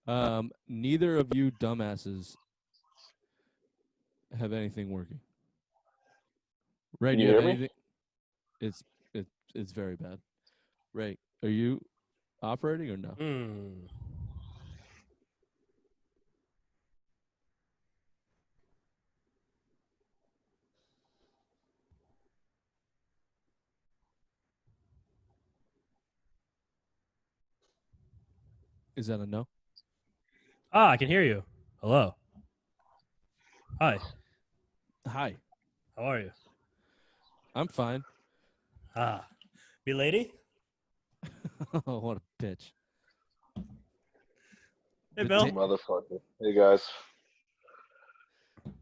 Neither of you dumbasses have anything working. Ray, Can do you you have hear me? anything? It's very bad. Ray, are you operating or no? Is that a no? I can hear you. Hello. Hi. Hi. How are you? I'm fine. Me lady? Oh, what a bitch. Hey, The Bill. Motherfucker. Hey, guys.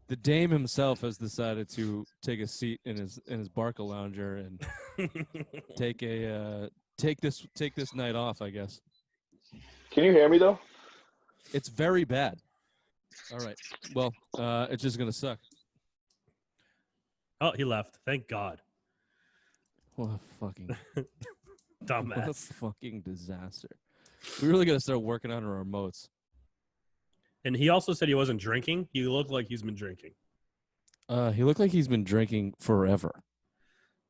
The Dame himself has decided to take a seat in his Barca lounger and take this night off, I guess. Can you hear me, though? It's very bad. All right. Well, it's just gonna suck. Oh, he left. Thank God. What a fucking Dumbass. what a fucking disaster. We really gotta start working on our remotes. And he also said he wasn't drinking. He looked like he's been drinking. He looked like he's been drinking forever.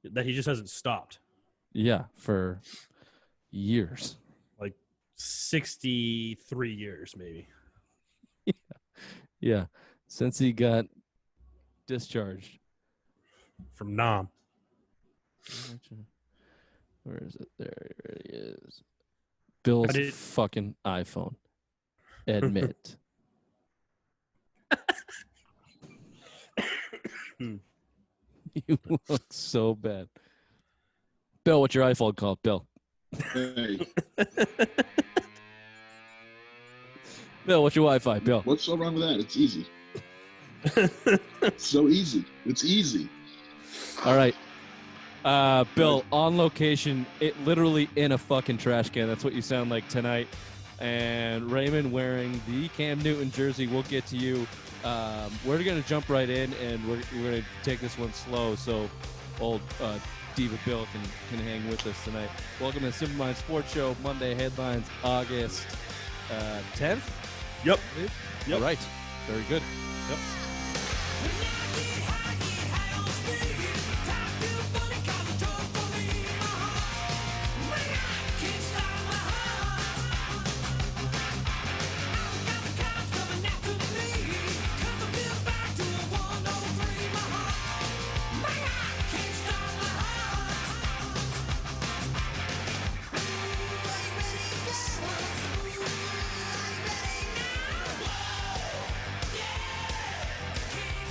That he just hasn't stopped. Yeah, for years. Like 63 years, maybe. Yeah, since he got discharged. From Nam. Where is it? There it is. Bill's fucking iPhone. Admit. You look so bad. Bill, what's your iPhone called? Bill. Hey, Bill, what's your Wi-Fi? Bill. what's so wrong with that? It's easy. It's so easy. It's easy. All right. Bill, on location, it literally in a fucking trash can. That's what you sound like tonight. And Raymond wearing the Cam Newton jersey. We'll get to you. We're going to jump right in, and we're going to take this one slow so old Diva Bill can hang with us tonight. Welcome to the Simple Mind Sports Show, Monday headlines, August 10th? Yep. All right. Very good. Yep.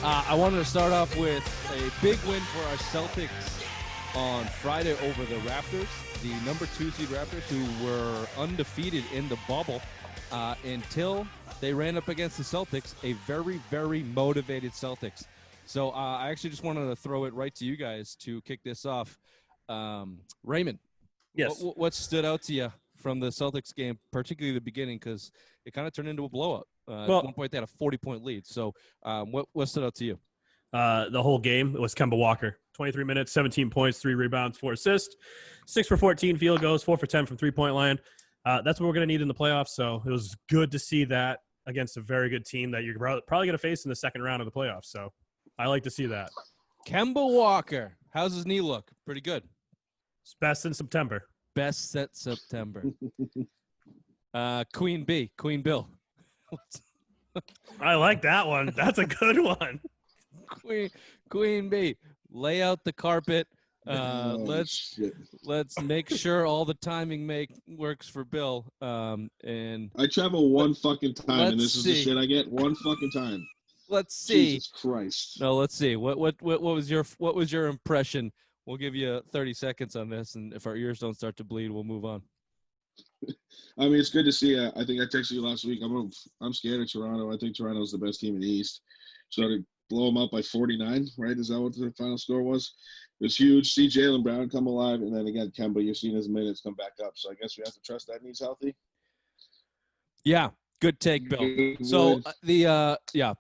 I wanted to start off with a big win for our Celtics on Friday over the Raptors, the number 2 seed Raptors, who were undefeated in the bubble until they ran up against the Celtics, a very, very motivated Celtics. So I actually just wanted to throw it right to you guys to kick this off. Raymond, Yes. what stood out to you from the Celtics game, particularly the beginning, because it kind of turned into a blowout. At one point, they had a 40-point lead. So what stood out to you? The whole game, it was Kemba Walker. 23 minutes, 17 points, 3 rebounds, 4 assists, 6 for 14 field goals, 4 for 10 from three-point line. That's what we're going to need in the playoffs. So it was good to see that against a very good team that you're probably going to face in the second round of the playoffs. So I like to see that. Kemba Walker. How's his knee look? Pretty good. It's best in September. Best set September. Queen Bill. I like that one. That's a good one. Queen B. Lay out the carpet. Let's make sure all the timing works for Bill. And I travel one fucking time, and this is the see. shit I get one fucking time. Let's see. Jesus Christ. No, let's see. What was your impression? We'll give you 30 seconds on this, and if our ears don't start to bleed, we'll move on. I mean, it's good to see. I think I texted you last week. I'm scared of Toronto. I think Toronto's the best team in the East. So to blow them out by 49, right? Is that what the final score was? It was huge. See Jaylen Brown come alive, and then again, Kemba, you're seeing his minutes come back up. So I guess we have to trust that he's healthy. Yeah, good take, Bill. So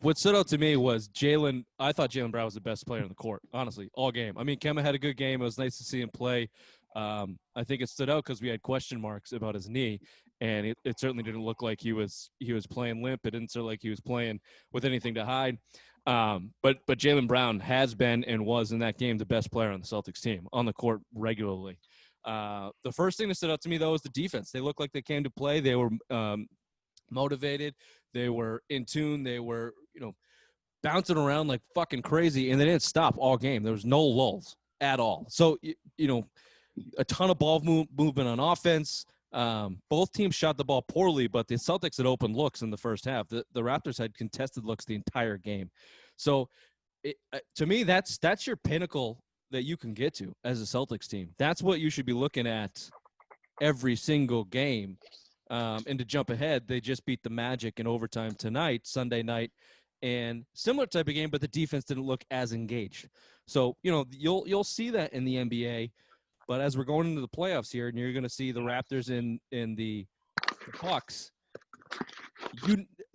what stood out to me was Jaylen. I thought Jaylen Brown was the best player on the court, honestly, all game. I mean, Kemba had a good game. It was nice to see him play. I think it stood out because we had question marks about his knee, and it certainly didn't look like he was playing limp. It didn't look like he was playing with anything to hide. But Jaylen Brown has been and was in that game the best player on the Celtics team on the court regularly. The first thing that stood out to me, though, was the defense. They looked like they came to play. They were motivated. They were in tune. They were, bouncing around like fucking crazy, and they didn't stop all game. There was no lulls at all. So, a ton of ball movement on offense. Both teams shot the ball poorly, but the Celtics had open looks in the first half. The Raptors had contested looks the entire game. So, to me, that's your pinnacle that you can get to as a Celtics team. That's what you should be looking at every single game. And to jump ahead, they just beat the Magic in overtime tonight, Sunday night, and similar type of game, but the defense didn't look as engaged. So, you'll see that in the NBA. But as we're going into the playoffs here, and you're going to see the Raptors in the Bucks,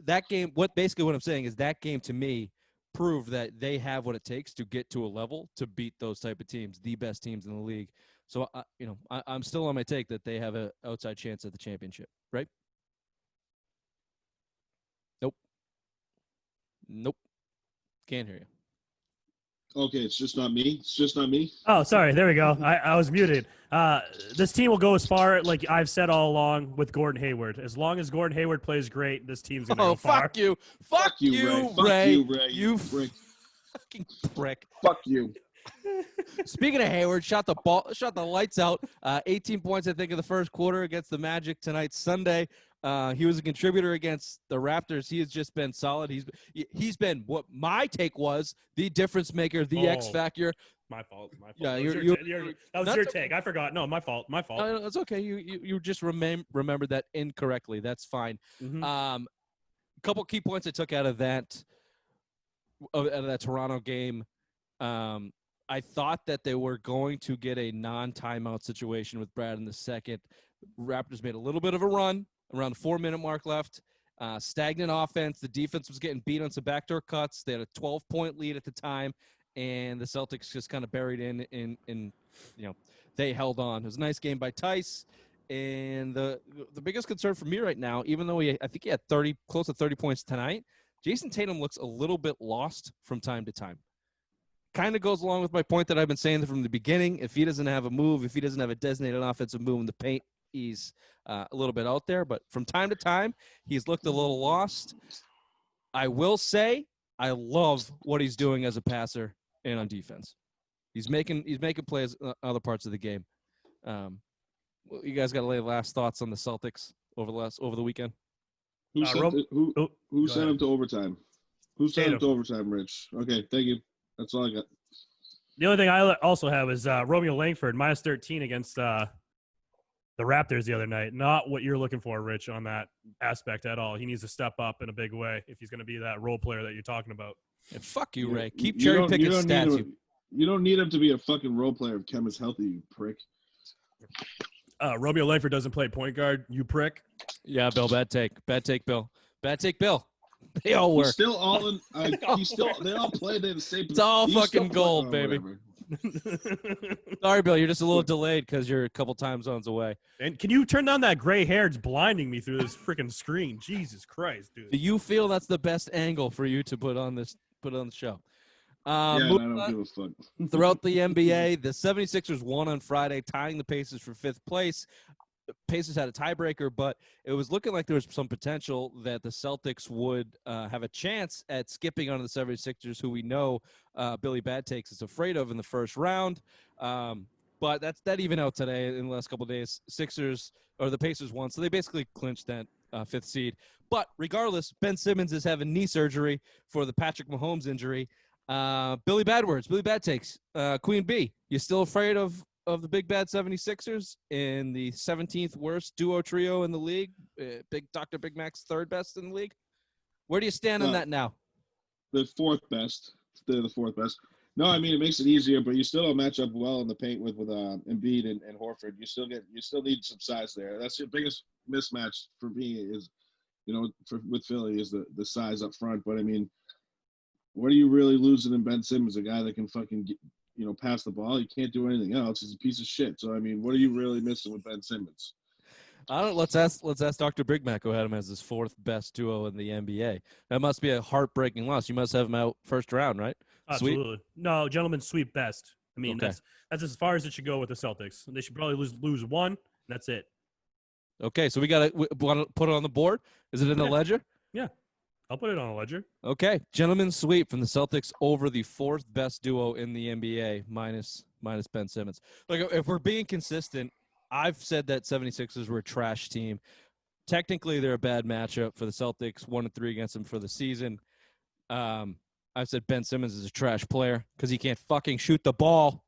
that game. What I'm saying is that game to me proved that they have what it takes to get to a level to beat those type of teams, the best teams in the league. So I'm still on my take that they have an outside chance at the championship, right? Nope. Can't hear you. Okay, it's just not me. Oh, sorry. There we go. I was muted. This team will go as far, like I've said all along, with Gordon Hayward. As long as Gordon Hayward plays great, this team's going to go far. Fuck you. Fuck you, Ray. You prick. Fucking prick. Fuck you. Speaking of Hayward, shot the lights out. 18 points, I think, in the first quarter against the Magic tonight, Sunday. He was a contributor against the Raptors. He has just been solid. He's been what my take was the difference maker, the X factor. My fault. Yeah, that was your take. I forgot. No, my fault. No, it's okay. You just remembered that incorrectly. That's fine. Mm-hmm. Couple key points I took out of that Toronto game. I thought that they were going to get a non-timeout situation with Brad in the second. Raptors made a little bit of a run around the 4-minute mark left. Stagnant offense. The defense was getting beat on some backdoor cuts. They had a 12-point lead at the time, and the Celtics just kind of buried in they held on. It was a nice game by Tice. And the biggest concern for me right now, even though I think he had close to 30 points tonight, Jason Tatum looks a little bit lost from time to time. Kind of goes along with my point that I've been saying from the beginning. If he doesn't have a move, if he doesn't have a designated offensive move in the paint, he's a little bit out there. But from time to time, he's looked a little lost. I will say I love what he's doing as a passer and on defense. He's making plays in other parts of the game. You guys got to lay last thoughts on the Celtics over the weekend. Who sent him to overtime? Who sent him to overtime, Rich? Okay, thank you. That's all I got. The only thing I also have is Romeo Langford, minus 13 against the Raptors the other night. Not what you're looking for, Rich, on that aspect at all. He needs to step up in a big way if he's going to be that role player that you're talking about. And fuck you, Ray. Keep cherry picking stats. You don't need him to be a fucking role player if Kem is healthy, you prick. Romeo Langford doesn't play point guard, you prick. Yeah, Bill, bad take. Bad take, Bill. They all work. He's still all in. They all play. They have the same. It's all fucking gold, baby. Sorry, Bill. You're just a little delayed because you're a couple time zones away. And can you turn down that gray hair? It's blinding me through this freaking screen. Jesus Christ, dude. Do you feel that's the best angle for you to put on the show? I don't give a fuck. Throughout the NBA, the 76ers won on Friday, tying the Pacers for 5th place. Pacers had a tiebreaker, but it was looking like there was some potential that the Celtics would have a chance at skipping onto the 76ers, who we know Billy Badtakes is afraid of in the first round. But that even out today in the last couple of days. The Pacers won, so they basically clinched that 5th seed. But regardless, Ben Simmons is having knee surgery for the Patrick Mahomes injury. Billy Badtakes, Queen B, you still afraid of the big bad 76ers in the 17th worst duo trio in the league? Dr. Big Mac's 3rd best in the league. Where do you stand on that now? The 4th best. They're the 4th best. No, I mean it makes it easier, but you still don't match up well in the paint with Embiid and Horford. You still need some size there. That's your biggest mismatch for me is, with Philly is the size up front. But I mean, what are you really losing in Ben Simmons, a guy that can fucking pass the ball? He can't do anything else. He's a piece of shit. So, I mean, what are you really missing with Ben Simmons? I don't. Let's ask Dr. Big Mac who had him as his fourth best duo in the NBA. That must be a heartbreaking loss. You must have him out first round, right? Sweep? Absolutely. No, gentlemen sweep best. I mean, Okay. that's as far as it should go with the Celtics. They should probably lose one, and that's it. Okay, so we got to put it on the board. Is it in the Yeah. ledger? Yeah, I'll put it on a ledger. Okay, gentlemen sweep from the Celtics over the fourth best duo in the NBA minus Ben Simmons. Like, if we're being consistent, I've said that 76ers were a trash team. Technically, they're a bad matchup for the Celtics, 1-3 against them for the season. I've said Ben Simmons is a trash player because he can't fucking shoot the ball.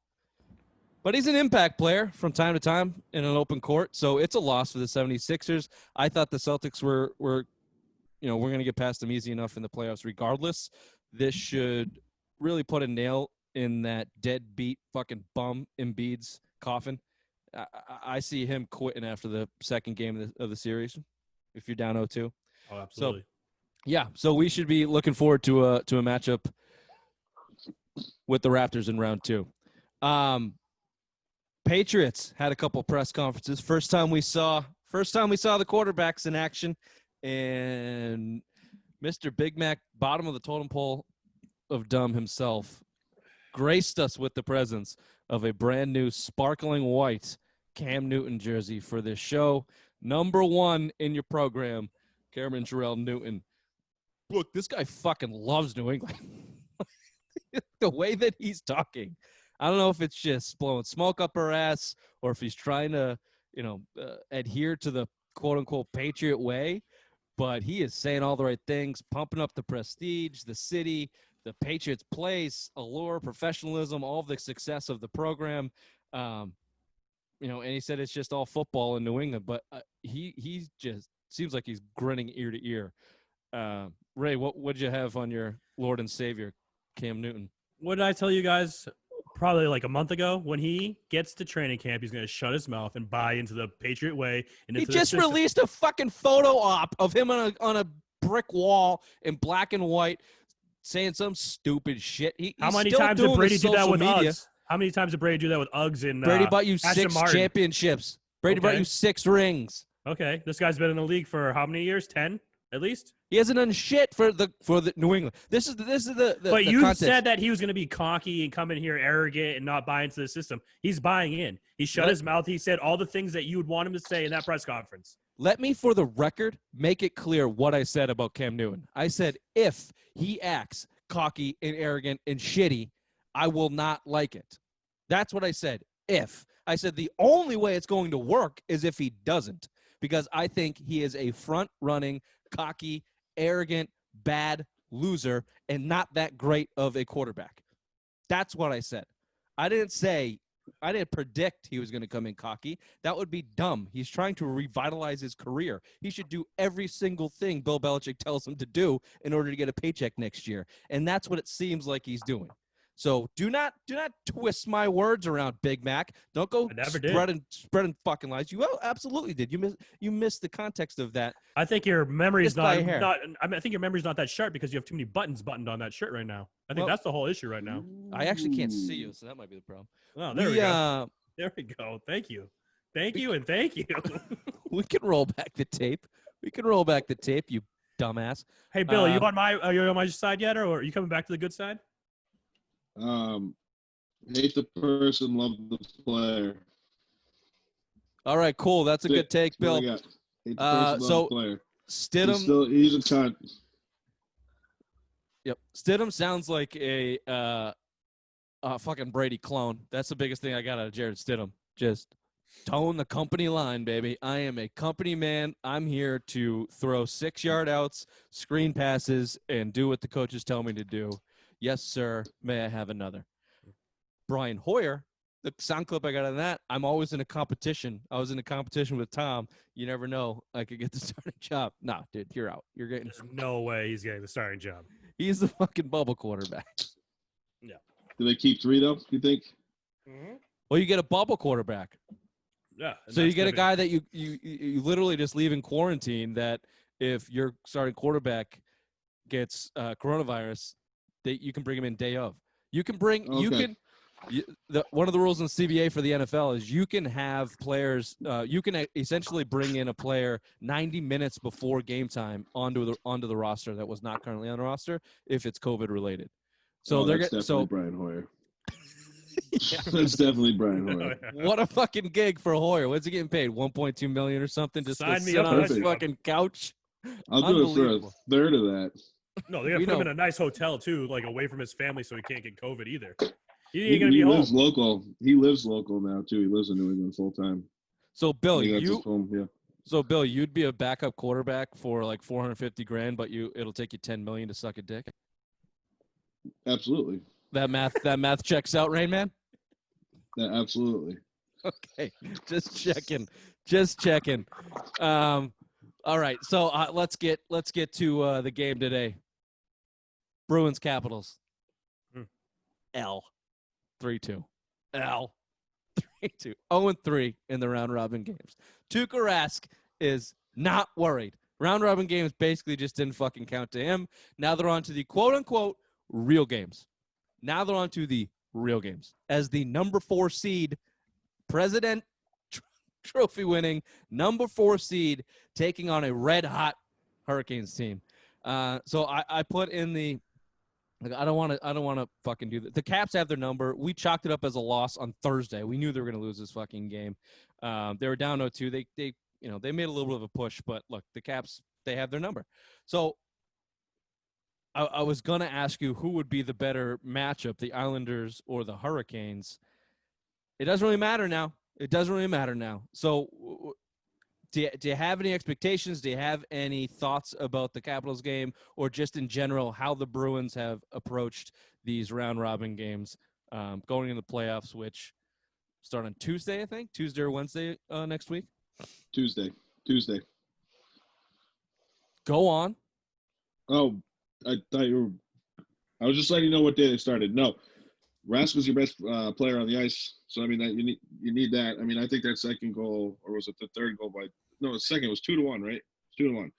But he's an impact player from time to time in an open court, so it's a loss for the 76ers. I thought the Celtics were we're going to get past them easy enough in the playoffs regardless. This should really put a nail in that deadbeat fucking bum Embiid's coffin. I see him quitting after the second game of the series if you're down 0-2. Oh, absolutely. So we should be looking forward to a matchup with the Raptors in round 2. Patriots had a couple press conferences. First time we saw the quarterbacks in action, and Mr. Big Mac, bottom of the totem pole of dumb himself, graced us with the presence of a brand new sparkling white Cam Newton jersey for this show. Number 1 in your program, Cameron Jarrell Newton. Look, this guy fucking loves New England. The way that he's talking. I don't know if it's just blowing smoke up her ass or if he's trying to, adhere to the quote-unquote Patriot way, but he is saying all the right things, pumping up the prestige, the city, the Patriots' place, allure, professionalism, all of the success of the program. And he said it's just all football in New England, but he just seems like he's grinning ear to ear. Ray, what'd you have on your Lord and Savior, Cam Newton? What did I tell you guys probably like a month ago? When he gets to training camp, he's going to shut his mouth and buy into the Patriot way. And He just released a fucking photo op of him on a brick wall in black and white saying some stupid shit. How many times did Brady do that with Uggs? How many times did Brady do that with Uggs in Brady bought you Aston 6 Martin? championships. Brady bought you 6 rings. Okay. This guy's been in the league for how many years? 10 at least? He hasn't done shit for the New England. This is the But the you context. said that he was going to be cocky and come in here arrogant and not buy into the system. He's buying in. He shut his mouth. He said all the things that you would want him to say in that press conference. Let me, for the record, make it clear what I said about Cam Newton. I said if he acts cocky and arrogant and shitty, I will not like it. That's what I said. If. I said the only way it's going to work is if he doesn't, because I think he is a front-running, cocky, arrogant, bad loser and not that great of a quarterback. That's what I said. I didn't predict he was going to come in cocky. That would be dumb. He's trying to revitalize his career. He should do every single thing Bill Belichick tells him to do in order to get a paycheck next year. And that's what it seems like he's doing. So do not twist my words around, Big Mac. Don't go spreading fucking lies. You absolutely did. You missed the context of that. I think your memory's not. I think your memory's not that sharp because you have too many buttons buttoned on that shirt right now. I think that's the whole issue right now. I actually can't see you, so that might be the problem. Oh, there we go. There we go. Thank you, and thank you. We can roll back the tape. You dumbass. Hey, Bill, are you on my side yet, or are you coming back to the good side? Hate the person, love the player. All right, cool. That's a good take, Bill. Hate the person, love the player. Stidham. He's a cunt. Yep. Stidham sounds like a fucking Brady clone. That's the biggest thing I got out of Jared Stidham. Just tone the company line, baby. I am a company man. I'm here to throw 6-yard outs, screen passes, and do what the coaches tell me to do. Yes, sir. May I have another? Brian Hoyer, the sound clip I got on that, I'm always in a competition. I was in a competition with Tom. You never know. I could get the starting job. Nah, dude, you're out. You're getting. There's no way he's getting the starting job. He's the fucking bubble quarterback. Yeah. Do they keep 3, though, you think? Mm-hmm. Well, you get a bubble quarterback. Yeah. So you get a guy that you literally just leave in quarantine that if your starting quarterback gets coronavirus, that you can bring him in day of. You can bring one of the rules in CBA for the NFL is you can have players. You can essentially bring in a player 90 minutes before game time onto the roster that was not currently on the roster if it's COVID related. So that's definitely Brian Hoyer. That's definitely Brian Hoyer. What a fucking gig for Hoyer. What's he getting paid? 1.2 million or something just to sit on his fucking couch? I'll do it for a third of that. No, they're gonna put him in a nice hotel too, like away from his family, so he can't get COVID either. He ain't gonna be home. Lives local. He lives local now too. He lives in New England full time. So Bill, yeah. So Bill, you'd be a backup quarterback for like $450,000, but it'll take you $10 million to suck a dick. Absolutely. That math checks out, Rain Man. Yeah, absolutely. Okay, just checking. All right, so let's get to the game today. Bruins Capitals. L 3-2. L 3-2. 0-3 in the round robin games. Tuukka Rask is not worried. Round robin games basically just didn't fucking count to him. Now they're on to the quote unquote real games. As the number 4 seed, President Trophy winning number 4 seed taking on a red hot Hurricanes team. So I put in the I don't want to fucking do that. The Caps have their number. We chalked it up as a loss on Thursday. We knew they were going to lose this fucking game. They were down 0-2. They made a little bit of a push, but look, the Caps, they have their number. So I was going to ask you who would be the better matchup, the Islanders or the Hurricanes. It doesn't really matter now. So do you have any expectations? Do you have any thoughts about the Capitals game or just in general how the Bruins have approached these round-robin games going into the playoffs, which start on Tuesday, I think? Tuesday or Wednesday next week? Tuesday. Go on. Oh, I thought I was just letting you know what day they started. No, Rask was your best player on the ice, so I mean that you need that. I mean, I think that second goal, or was it the third goal by? No, the second was 2-1, right? 2-1.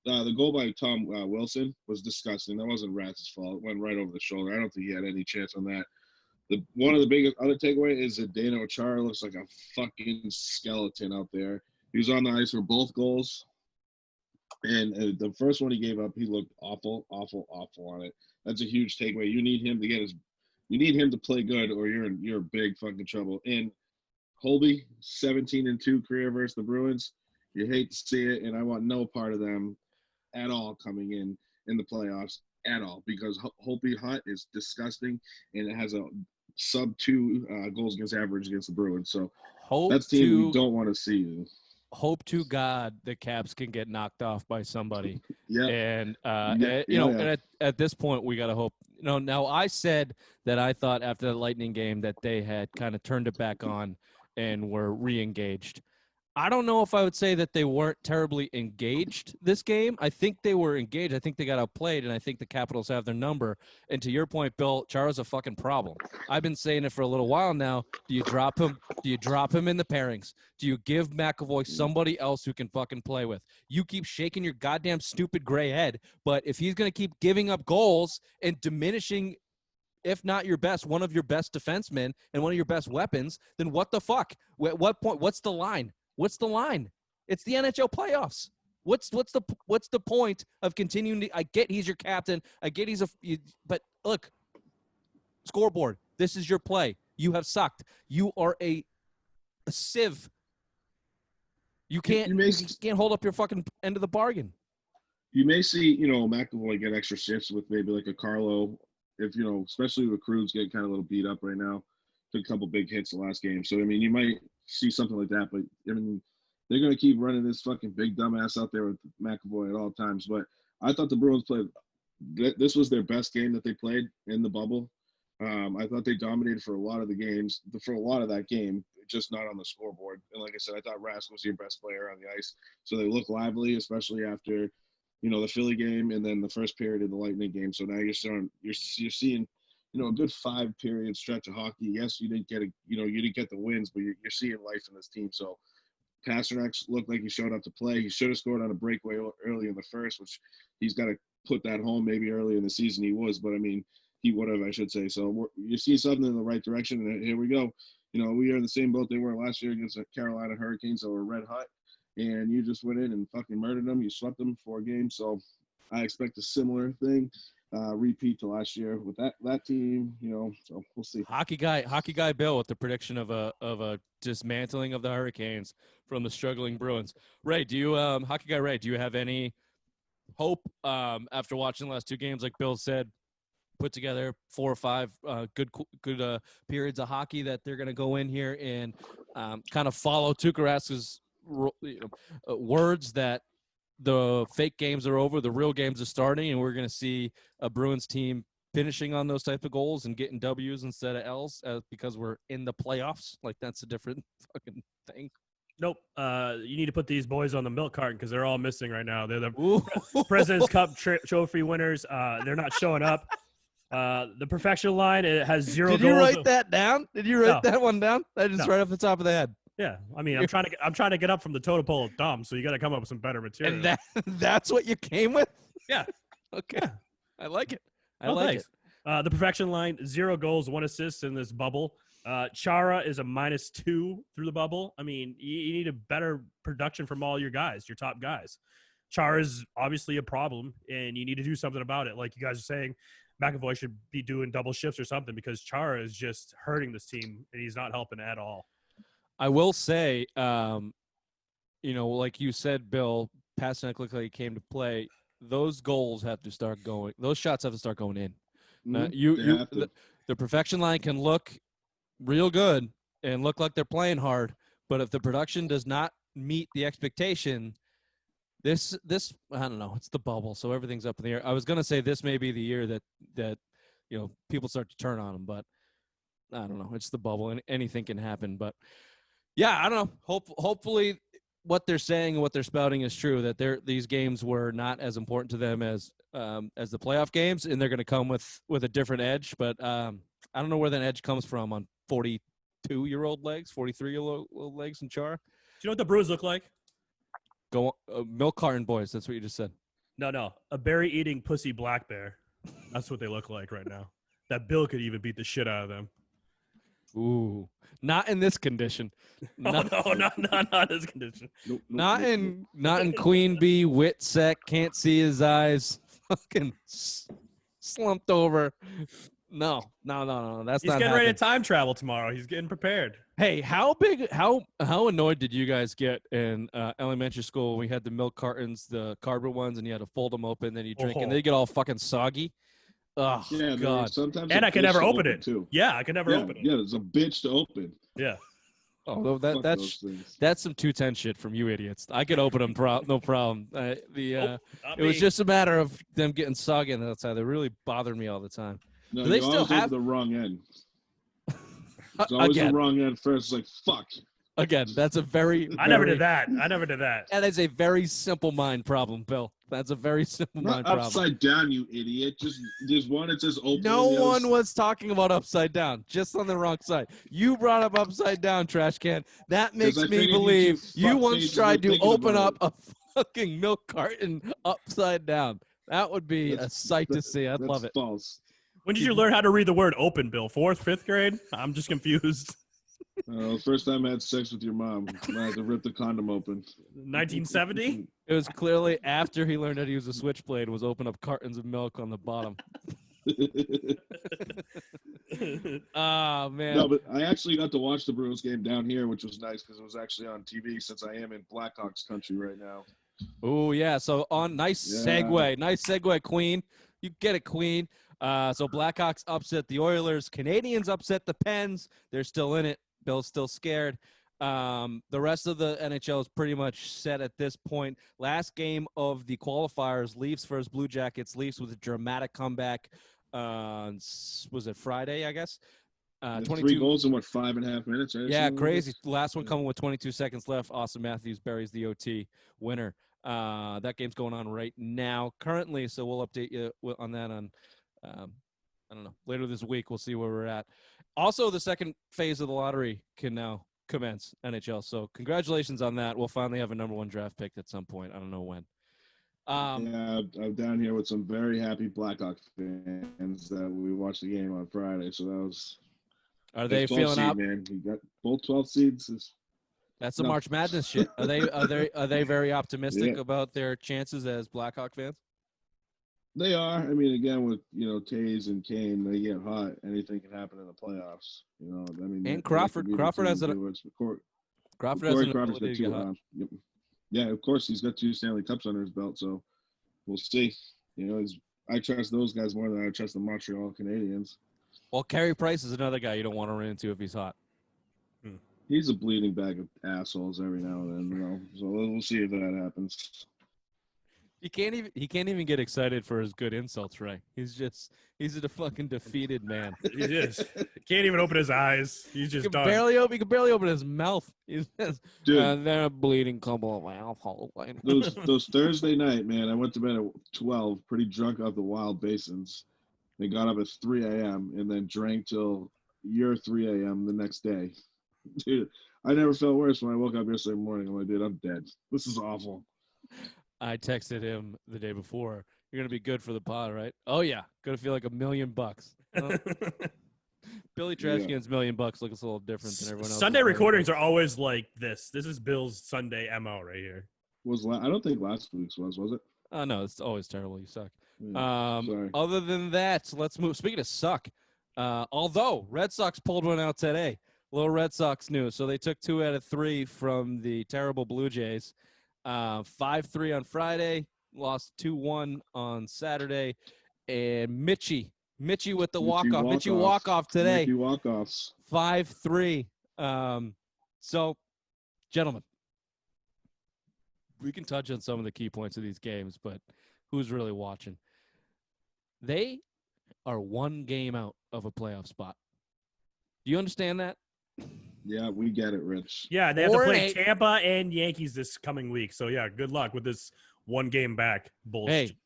The goal by Tom Wilson was disgusting. That wasn't Rask's fault. It went right over the shoulder. I don't think he had any chance on that. One of the biggest other takeaway is that Dano Chara looks like a fucking skeleton out there. He was on the ice for both goals. And the first one he gave up, he looked awful on it. That's a huge takeaway. You need him to play good, or you're in big fucking trouble. And Holby, 17-2 career versus the Bruins. You hate to see it, and I want no part of them at all coming in the playoffs at all, because Holby Hunt is disgusting, and it has a sub-2 goals against average against the Bruins. So that's the team we don't want to see. Hope to God the Caps can get knocked off by somebody. Yeah. And, and at this point, we got to hope. Now I said that I thought after the Lightning game that they had kind of turned it back on and were re-engaged. I don't know if I would say that they weren't terribly engaged this game. I think they were engaged. I think they got outplayed, and I think the Capitals have their number. And to your point, Bill, Chara's a fucking problem. I've been saying it for a little while now. Do you drop him? Do you drop him in the pairings? Do you give McAvoy somebody else who can fucking play with? You keep shaking your goddamn stupid gray head, but if he's going to keep giving up goals and diminishing, if not your best, one of your best defensemen and one of your best weapons, then what the fuck? At what point? What's the line? What's the line? It's the NHL playoffs. What's the point of continuing to? I get he's your captain. I get but look, scoreboard. This is your play. You have sucked. You are a sieve. You can't hold up your fucking end of the bargain. You may see, McAvoy get extra shifts with maybe like a Carlo, if especially with Cruz getting kind of a little beat up right now. Took a couple big hits the last game, so I mean, you might see something like that, but I mean, they're going to keep running this fucking big dumbass out there with McAvoy at all times. But I thought the Bruins played – this was their best game that they played in the bubble. I thought they dominated for a lot of the games, for a lot of that game, just not on the scoreboard. And like I said, I thought Rask was your best player on the ice. So they look lively, especially after, the Philly game and then the first period of the Lightning game. So now you're seeing – a good 5-period stretch of hockey. Yes, you didn't get you didn't get the wins, but you're seeing life in this team. So Pasternak looked like he showed up to play. He should have scored on a breakaway early in the first, which he's got to put that home. Maybe early in the season he was, but I mean, whatever I should say. So you see something in the right direction, and here we go. We are in the same boat they were last year against the Carolina Hurricanes that were red hot, and you just went in and fucking murdered them. You swept them 4 games. So I expect a similar thing, repeat to last year with that team. So we'll see. Hockey guy Bill with the prediction of a dismantling of the Hurricanes from the struggling Bruins. Ray, do you Hockey guy Ray, do you have any hope after watching the last 2 games, like Bill said, put together 4 or 5 good periods of hockey that they're going to go in here and kind of follow Tuukka Rask's words that the fake games are over, the real games are starting, and we're going to see a Bruins team finishing on those type of goals and getting W's instead of L's because we're in the playoffs? Like, that's a different fucking thing. Nope. You need to put these boys on the milk carton because they're all missing right now. They're the President's Cup trophy winners. They're not showing up. The perfection line, it has 0 goals. Did you write that down? Did you write that one down? That just right off the top of the head. Yeah, I mean, I'm trying to get up from the total pole of dumb, so you got to come up with some better material. And that's what you came with? Yeah. Okay. Yeah. I like it. I well, like it. The perfection line, 0 goals, 1 assist in this bubble. Chara is a -2 through the bubble. I mean, you need a better production from all your guys, your top guys. Chara is obviously a problem, and you need to do something about it. Like you guys are saying, McAvoy should be doing double shifts or something because Chara is just hurting this team, and he's not helping at all. I will say, like you said, Bill, passing quickly came to play. Those goals have to start going. Those shots have to start going in. The perfection line can look real good and look like they're playing hard, but if the production does not meet the expectation, this I don't know. It's the bubble, so everything's up in the air. I was gonna say this may be the year that people start to turn on them, but I don't know. It's the bubble, and anything can happen. But yeah, I don't know. Hopefully, what they're saying and what they're spouting is true. That these games were not as important to them as the playoff games, and they're going to come with a different edge. But I don't know where that edge comes from on 42-year-old legs, 43-year-old legs in Chara. Do you know what the Bruins look like? Go milk carton boys. That's what you just said. No, a berry-eating pussy black bear. That's what they look like right now. That Bill could even beat the shit out of them. Ooh, not in this condition. Not in this condition. Not in Queen Bee, Whitsec, can't see his eyes, fucking slumped over. No. That's He's not getting ready to happening. time travel tomorrow. He's getting prepared. Hey, how annoyed did you guys get in elementary school when we had the milk cartons, the cardboard ones, and you had to fold them open, then you drink, and they get all fucking soggy? Oh, yeah, God. Sometimes and I could never open it. Too. Yeah, I could never open it. Yeah, it's a bitch to open. Yeah. Oh, that's some 210 shit from you idiots. I could open them, no problem. It was just a matter of them getting soggy on the outside. They really bothered me all the time. No, do they still have the wrong end? It's always the wrong end first. It's like fuck. Again, that's a very. I never did that. That is a very simple mind problem, Bill. That's a very simple mind problem. Upside down, you idiot. Just one that says open. No one was talking about upside down. Just on the wrong side. You brought up upside down, trash can. That makes me believe you once tried to open up a fucking milk carton upside down. That would be a sight to see. I'd love it. That's false. When did you learn how to read the word open, Bill? 4th, 5th grade? I'm just confused. First time I had sex with your mom, I had to rip the condom open. 1970? It was clearly after he learned how to use a switchblade, was open up cartons of milk on the bottom. Oh, man. No, but I actually got to watch the Bruins game down here, which was nice because it was actually on TV since I am in Blackhawks country right now. Oh, yeah. So segue. Nice segue, Queen. You get it, Queen. So Blackhawks upset the Oilers. Canadians upset the Pens. They're still in it. Bill's still scared. The rest of the NHL is pretty much set at this point. Last game of the qualifiers, Leafs versus Blue Jackets. Leafs with a dramatic comeback. Was it Friday, I guess? 3 goals in, 5.5 minutes? Right? Yeah, crazy. Last one coming with 22 seconds left. Austin Matthews buries the OT winner. That game's going on right now currently, so we'll update you on that on I don't know, later this week. We'll see where we're at. Also, the second phase of the lottery can now commence, NHL. So congratulations on that. We'll finally have a number 1 draft pick at some point. I don't know when. Yeah, I'm down here with some very happy Blackhawk fans that we watched the game on Friday. So that was Are that they 12 feeling seed, up? man. We got both 12 seeds. That's the No. March Madness shit. Are they very optimistic Yeah. about their chances as Blackhawk fans? They are. I mean, again, with Tays and Kane, they get hot. Anything can happen in the playoffs. I mean, And that could Crawford. be the Crawford team has to an do it. Crawford has Corey an Crawford's ability got to get two. hot. Yep. Yeah, of course, he's got 2 Stanley Cups under his belt. So we'll see. I trust those guys more than I trust the Montreal Canadiens. Well, Carey Price is another guy you don't want to run into if he's hot. He's a bleeding bag of assholes every now and then, So we'll see if that happens. He can't even get excited for his good insults, Ray. He's a fucking defeated man. He is. Can't even open his eyes. He's He just can done. barely open his mouth. He says, Dude. they're a bleeding couple of assholes. Those Thursday night, man, I went to bed at 12, pretty drunk off the Wild Basins. They got up at 3 a.m. and then drank till 3 a.m. the next day. Dude, I never felt worse when I woke up yesterday morning. I'm like, dude, I'm dead. This is awful. I texted him the day before. You're gonna be good for the pod, right? Oh yeah, gonna feel like $1 million. Well, Billy Trashcan's $1 million looks a little different than everyone else. Sunday recordings are always like this. This is Bill's Sunday MO right here. I don't think last week's was it? Oh no, it's always terrible. You suck. Sorry. Other than that, let's move. Speaking of suck, although Red Sox pulled one out today. Little Red Sox news. So they took 2 out of 3 from the terrible Blue Jays. 5-3 on Friday, lost 2-1 on Saturday, and Mitchie with the walk-off. Mitchie walk-off today. Mitchie walk-offs. 5-3. So, gentlemen, we can touch on some of the key points of these games, but who's really watching? They are 1 game out of a playoff spot. Do you understand that? Yeah, we get it, Rich. Yeah, they have to play 4-8. Tampa and Yankees this coming week. So, yeah, good luck with this 1 game back bullshit. Hey,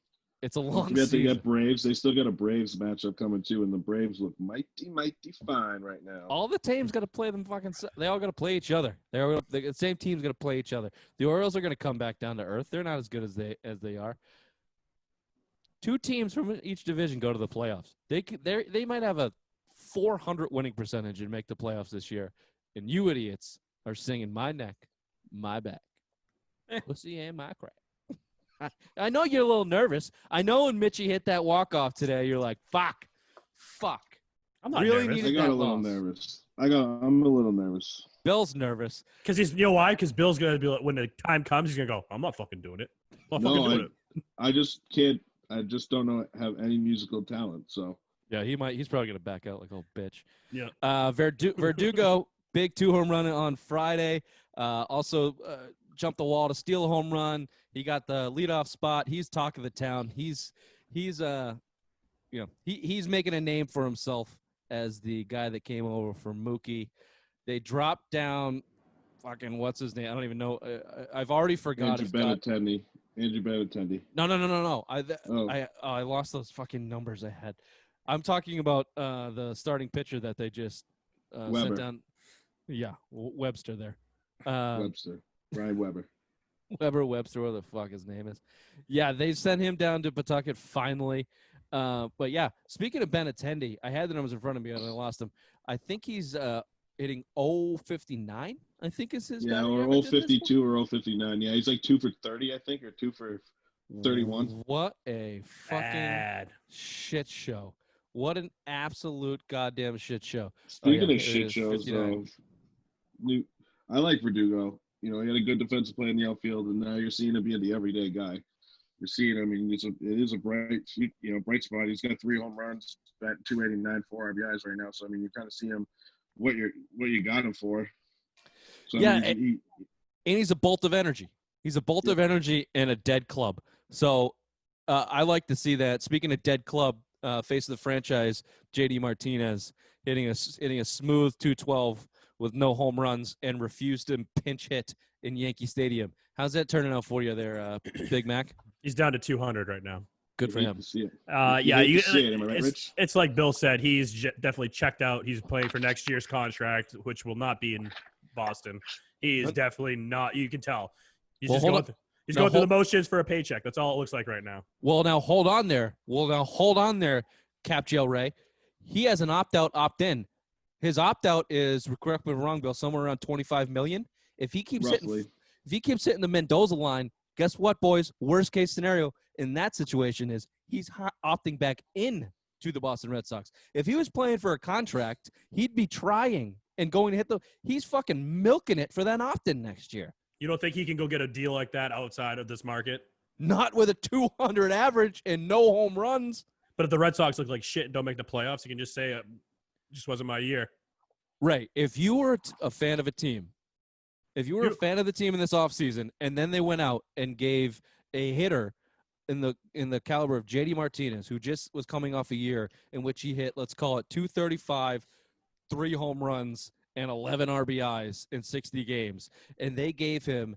it's a long They season. get Braves. They still got a Braves matchup coming, too, and the Braves look mighty, mighty fine right now. All the teams got to play them fucking. They all got to play each other. The same team's going to play each other. The Orioles are going to come back down to earth. They're not as good as they are. 2 teams from each division go to the playoffs. They might have a 400 winning percentage and make the playoffs this year. And you idiots are singing my neck, my back, pussy and my crack. I know you're a little nervous. I know when Mitchie hit that walk-off today, you're like, fuck. I'm not Really nervous. I got a little nervous. I'm a little nervous. Bill's nervous. Because you know why? Because Bill's going to be like, when the time comes, he's going to go, I'm not fucking doing it. I'm not fucking doing it. I just can't. I just don't have any musical talent, so. Yeah, he's probably going to back out like a little bitch. Yeah. Verdugo, big 2 home run on Friday. Also jumped the wall to steal a home run. He got the leadoff spot. He's talk of the town. He's making a name for himself as the guy that came over from Mookie. They dropped down fucking what's his name? I don't even know. I've already forgot. Andrew Benintendi. No. I lost those fucking numbers I had. I'm talking about the starting pitcher that they just sent down. Yeah, Webster there. Brian Weber. Webster, whatever the fuck his name is. Yeah, they sent him down to Pawtucket finally. But yeah, speaking of Benintendi, I had the numbers in front of me and I lost them. I think he's hitting 0.59. I think is his. Yeah, or 0.52 or 0.59. Yeah, he's like 2 for 30, I think, or 2 for 31. What a fucking shit show. What an absolute goddamn shit show. Speaking of shit shows, though, I like Verdugo. He had a good defensive play in the outfield, and now you're seeing him being the everyday guy. You're seeing, I mean, it is a bright spot. He's got 3 home runs, bat 289, 4 RBIs right now. So I mean, you kind of see him what you got him for. So, yeah, I mean, and he's a bolt of energy. He's a bolt of energy and a dead club. So I like to see that. Speaking of dead club, face of the franchise, JD Martinez hitting a smooth 212 with no home runs and refused to pinch hit in Yankee Stadium. How's that turning out for you there, Big Mac? He's down to 200 right now. Good for him. It's like Bill said. He's definitely checked out. He's playing for next year's contract, which will not be in Boston. He is definitely not. You can tell. He's He's Now going through the motions for a paycheck. That's all it looks like right now. Well, now hold on there. Cap Jail Ray. He has an opt-out, opt-in. His opt-out is, correct me if I'm wrong, Bill, somewhere around $25 million. If he keeps Roughly. hitting the Mendoza line, guess what, boys? Worst case scenario in that situation is he's opting back in to the Boston Red Sox. If he was playing for a contract, he'd be trying and going to hit he's fucking milking it for that opt-in next year. You don't think he can go get a deal like that outside of this market? Not with a 200 average and no home runs. But if the Red Sox look like shit and don't make the playoffs, you can just say it just wasn't my year. Right. If you were a fan of a team, if you were a fan of the team in this offseason, and then they went out and gave a hitter in the caliber of JD Martinez, who just was coming off a year in which he hit, let's call it 235, 3 home runs, and 11 RBIs in 60 games, and they gave him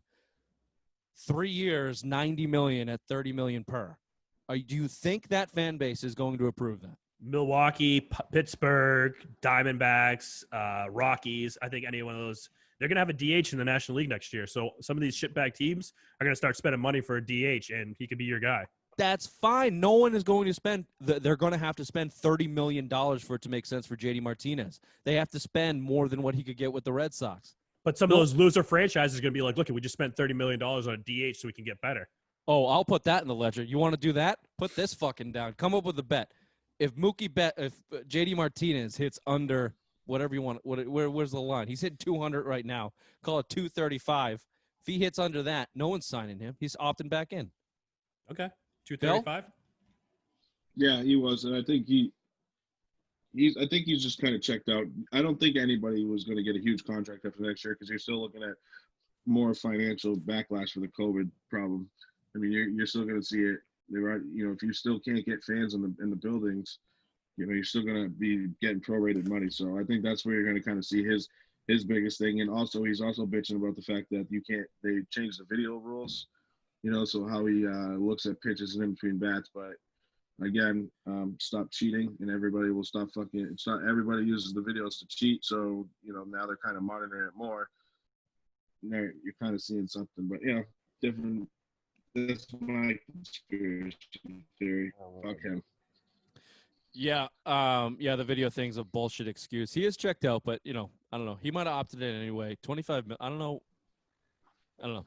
3 years, $90 million at $30 million per. Do you think that fan base is going to approve that? Milwaukee, Pittsburgh, Diamondbacks, Rockies. I think any one of those. They're going to have a DH in the National League next year. So some of these shitbag teams are going to start spending money for a DH, and he could be your guy. That's fine. No one is going to spend – they're going to have to spend $30 million for it to make sense for JD Martinez. They have to spend more than what he could get with the Red Sox. But some of those loser franchises are going to be like, look, we just spent $30 million on a DH so we can get better. Oh, I'll put that in the ledger. You want to do that? Put this fucking down. Come up with a bet. If JD Martinez hits under whatever you want, where's the line? He's hitting 200 right now. Call it 235. If he hits under that, no one's signing him. He's opting back in. Okay. 235? Yeah, he was, and I think he's just kind of checked out. I don't think anybody was going to get a huge contract after next year because you're still looking at more financial backlash for the COVID problem. I mean, you're still going to see it. If you still can't get fans in the buildings, you're still going to be getting prorated money. So I think that's where you're going to kind of see his biggest thing. And also, he's also bitching about the fact that they changed the video rules, so how he looks at pitches and in between bats. But again, stop cheating and everybody will stop everybody uses the videos to cheat. So, now they're kind of monitoring it more. You're kind of seeing something, but different. That's my conspiracy theory. Fuck him. Yeah, the video thing's a bullshit excuse. He is checked out, but I don't know. He might have opted in anyway. 25 million. I don't know.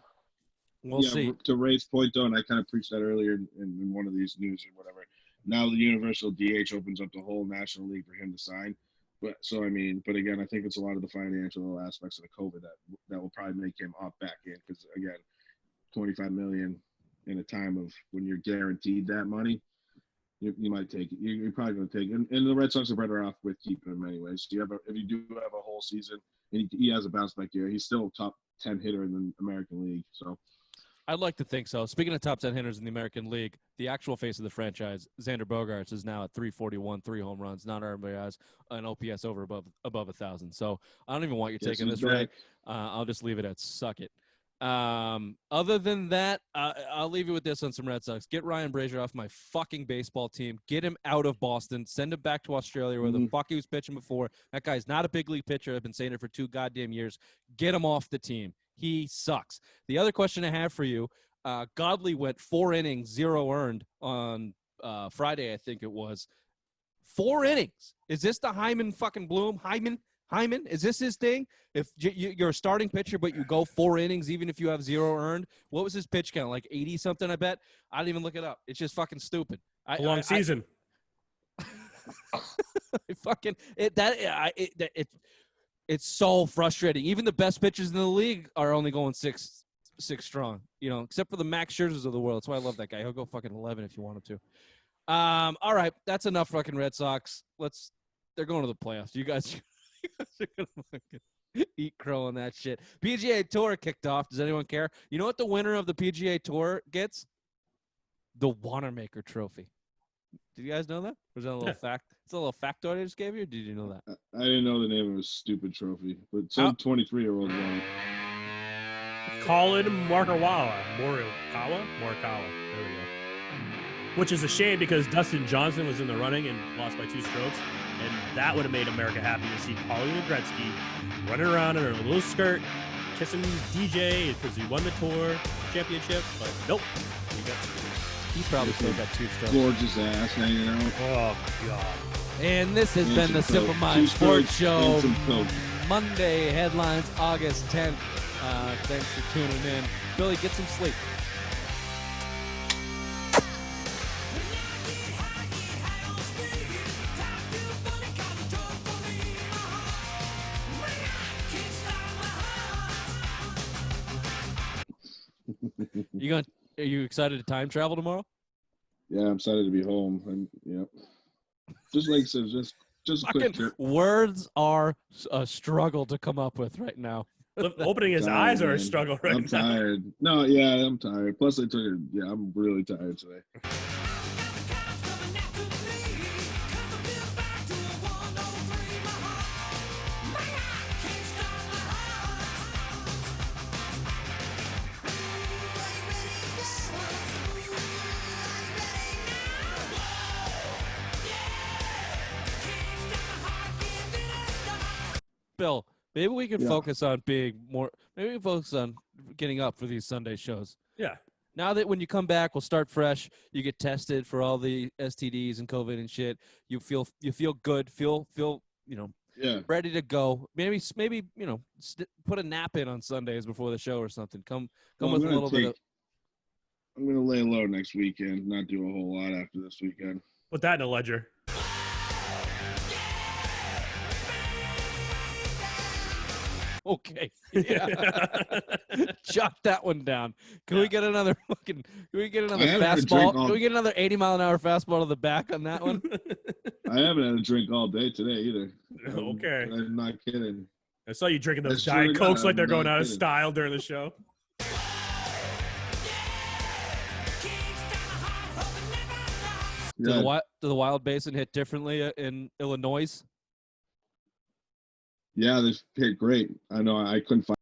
We'll see. To Ray's point, though, and I kind of preached that earlier in one of these news or whatever. Now the universal DH opens up the whole National League for him to sign. But again, I think it's a lot of the financial aspects of the COVID that will probably make him opt back in because again, $25 million in a time of when you're guaranteed that money, you might take it. You're probably going to take it. And the Red Sox are better off with keeping him anyways. So if you do have a whole season and he has a bounce back year, he's still a top 10 hitter in the American League. So I'd like to think so. Speaking of top 10 hitters in the American League, the actual face of the franchise, Xander Bogaerts, is now at 341, 3 home runs. Not everybody has an OPS above 1,000. So I don't even want you taking this right. I'll just leave it at suck it. Other than that, I'll leave you with this on some Red Sox. Get Ryan Brazier off my fucking baseball team. Get him out of Boston. Send him back to Australia where the fuck he was pitching before. That guy's not a big league pitcher. I've been saying it for 2 goddamn years. Get him off the team. He sucks. The other question I have for you, Godley went 4 innings, 0 earned on Friday, I think it was. 4 innings. Is this the Hyman fucking Bloom? Hyman, is this his thing? If you're a starting pitcher, but you go 4 innings, even if you have 0 earned, what was his pitch count? Like 80 something, I bet. I didn't even look it up. It's just fucking stupid. A long season. It's so frustrating. Even the best pitchers in the league are only going six strong. Except for the Max Scherzers of the world. That's why I love that guy. He'll go fucking 11 if you want him to. All right, that's enough. Fucking Red Sox. They're going to the playoffs. You guys are gonna fucking eat crow on that shit. PGA Tour kicked off. Does anyone care? You know what the winner of the PGA Tour gets? The Wanamaker Trophy. Did you guys know that? Was that a little fact? It's a little factoid I just gave you. Or did you know that? I didn't know the name of a stupid trophy, but some 23-year-old won it. Colin Morikawa. There we go. Which is a shame because Dustin Johnson was in the running and lost by 2 strokes. And that would have made America happy to see Paulina Gretzky running around in her little skirt, kissing DJ because he won the tour. Championship, but nope. He's probably still got two strokes. Gorgeous ass hanging out. Oh, God. And this has And been the some Simple Coke. Mind 2 Sports strokes Show. and some Coke. Monday headlines, August 10th. Thanks for tuning in. Billy, get some sleep. Are you excited to time travel tomorrow? Yeah, I'm excited to be home. Yep. Just like I said, just a quick Fucking trip. words are a struggle to come up with right now. Opening his Tired, eyes are a man. struggle right I'm now. tired. No, yeah, I'm tired. Plus, I'm really tired today. Bill, maybe we can Yeah. focus on being more. Maybe we can focus on getting up for these Sunday shows. Yeah. Now that when you come back, we'll start fresh. You get tested for all the STDs and COVID and shit. You feel good. Feel Yeah. ready to go. Maybe put a nap in on Sundays before the show or something. Come Well, with a little bit of. I'm gonna lay low next weekend. Not do a whole lot after this weekend. Put that in a ledger. Okay. Yeah. Jot that one down. Can we get another fucking? Can we get another I haven't had a fastball? drink all- Can we get another 80-mile-an-hour fastball to the back on that one? I haven't had a drink all day today either. Okay. I'm not kidding. I saw you drinking those I swear to Diet God, Cokes like I'm they're going not out of kidding. style during the show. Yeah, Do the Wild Basin hit differently in Illinois? yeah, they hit great. I know. I couldn't find